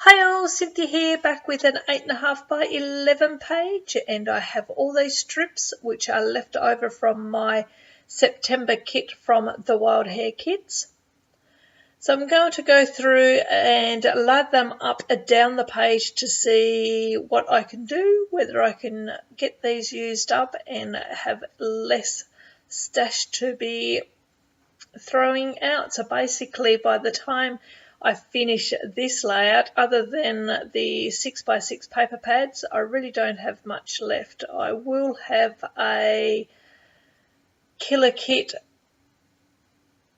Hi all, Cynthia here, back with an 8.5 by 11 page, and I have all these strips which are left over from my September kit from the Wild Hare Kits. So I'm going to go through and load them up down the page to see what I can do, whether I can get these used up and have less stash to be throwing out. So basically by the time I finish this layout, other than the 6x6 paper pads, I really don't have much left. I will have a killer kit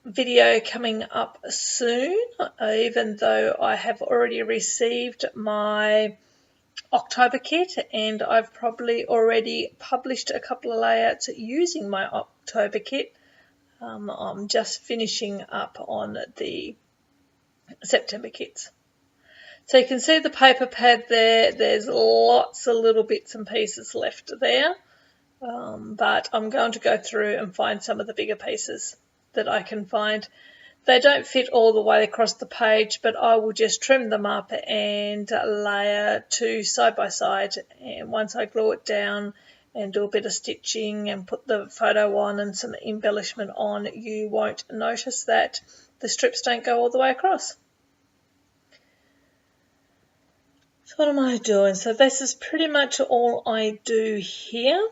video coming up soon, even though I have already received my October kit and I've probably already published a couple of layouts using my October kit. I'm just finishing up on the September kits. So you can see the paper pad there. There's lots of little bits and pieces left there, but I'm going to go through and find some of the bigger pieces that I can find. They don't fit all the way across the page, but I will just trim them up and layer two side by side, and once I glue it down and do a bit of stitching and put the photo on and some embellishment on, you won't notice that the strips don't go all the way across. So what am I doing? So this is pretty much all I do here.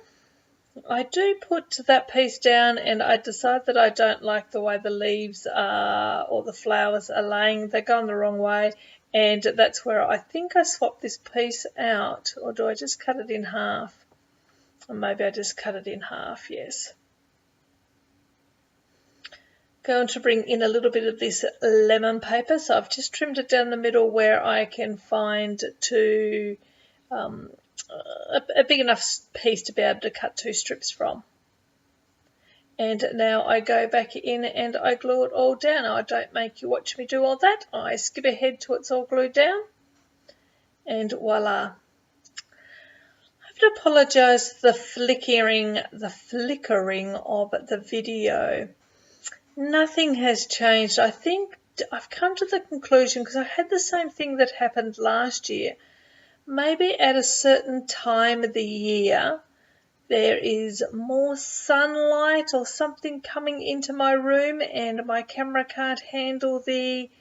I do put that piece down and I decide that I don't like the way the leaves are or the flowers are laying. They're going the wrong way, and that's where I think I swapped this piece out. Or do I just cut it in half? Or maybe I just cut it in half, yes. Going to bring in a little bit of this lemon paper, so I've just trimmed it down the middle where I can find a big enough piece to be able to cut two strips from. And now I go back in and I glue it all down. I don't make you watch me do all that. I skip ahead till it's all glued down, and voila. I have to apologise for the flickering of the video. Nothing has changed. I think I've come to the conclusion, because I had the same thing that happened last year. Maybe at a certain time of the year there is more sunlight or something coming into my room and my camera can't handle the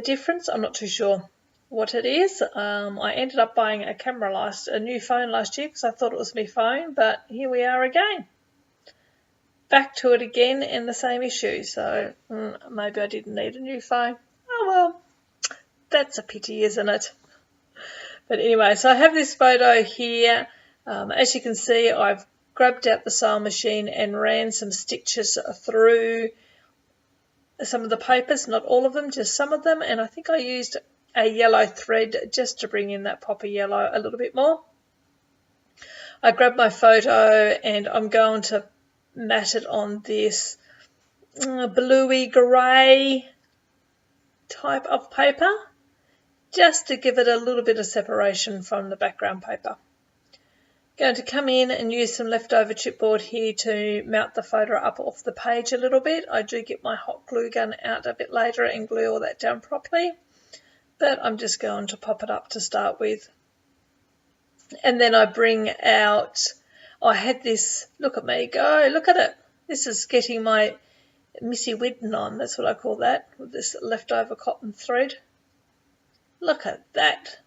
difference. I'm not too sure what it is. I ended up buying a new phone last year because I thought it was my phone, but here we are again. Back to it again and the same issue. So maybe I didn't need a new phone. Oh well, that's a pity, isn't it? But anyway, so I have this photo here. As you can see, I've grabbed out the sewing machine and ran some stitches through some of the papers, not all of them, just some of them, and I think I used a yellow thread just to bring in that pop of yellow a little bit more. I grabbed my photo and I'm going to mat it on this bluey grey type of paper, just to give it a little bit of separation from the background paper. Going to come in and use some leftover chipboard here to mount the photo up off the page a little bit. I do get my hot glue gun out a bit later and glue all that down properly, but I'm just going to pop it up to start with. And then I bring out, I had this, look at me go, look at it. This is getting my Missy Widden on, that's what I call that, with this leftover cotton thread. Look at that.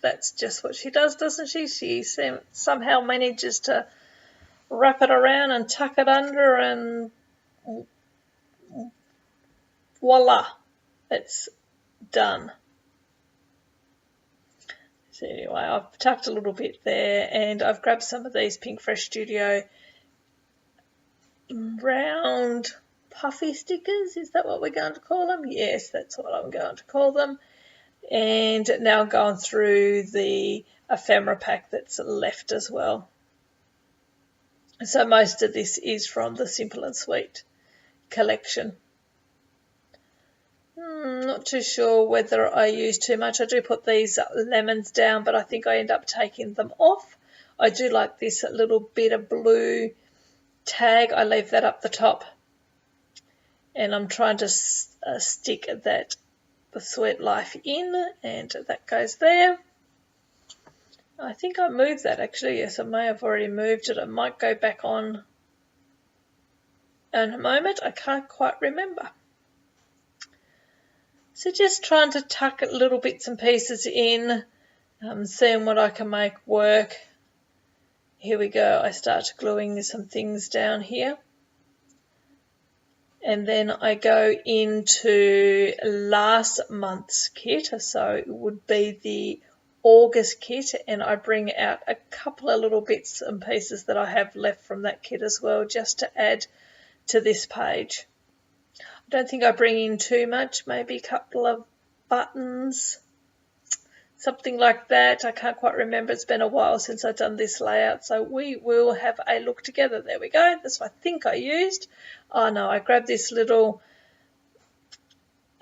That's just what she does, doesn't she? She somehow manages to wrap it around and tuck it under, and voila, it's done. So anyway, I've tucked a little bit there, and I've grabbed some of these Pink Fresh Studio round puffy stickers. Is that what we're going to call them? Yes, that's what I'm going to call them. And now I'm going through the ephemera pack that's left as well. So most of this is from the Simple and Sweet collection. Not too sure whether I use too much. I do put these lemons down, but I think I end up taking them off. I do like this little bit of blue tag. I leave that up the top, and I'm trying to stick that the Sweet Life in, and that goes there. I think I moved that actually. Yes, I may have already moved it. I might go back on in a moment. I can't quite remember. So just trying to tuck little bits and pieces in, seeing what I can make work. Here we go. I start gluing some things down here. And then I go into last month's kit. So it would be the August kit, and I bring out a couple of little bits and pieces that I have left from that kit as well, just to add to this page. I don't think I bring in too much, maybe a couple of buttons, something like that. I can't quite remember. It's been a while since I've done this layout, so we will have a look together. There we go. That's what I think I used. Oh no, I grabbed this little,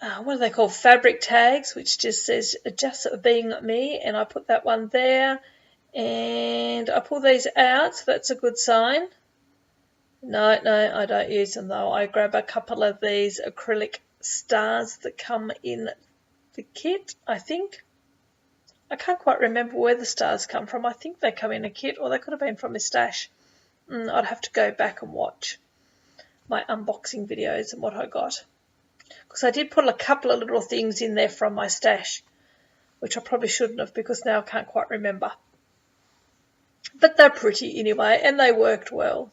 what are they called, fabric tags, which just says just being me, and I put that one there, and I pull these out, so that's a good sign. No, I don't use them though. I grab a couple of these acrylic stars that come in the kit, I think. I can't quite remember where the stars come from. I think they come in a kit, or they could have been from my stash. I'd have to go back and watch my unboxing videos and what I got. Because I did put a couple of little things in there from my stash, which I probably shouldn't have, because now I can't quite remember. But they're pretty anyway, and they worked well.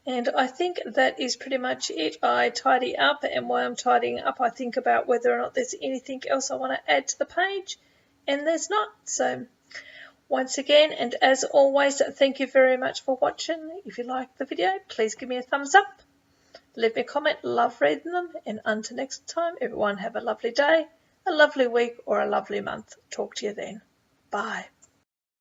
And I think that is pretty much it. I tidy up, and while I'm tidying up, I think about whether or not there's anything else I want to add to the page, and there's not. So once again, and as always, thank you very much for watching. If you liked the video, please give me a thumbs up. Leave me a comment. Love reading them. And until next time, everyone have a lovely day, a lovely week, or a lovely month. Talk to you then. Bye.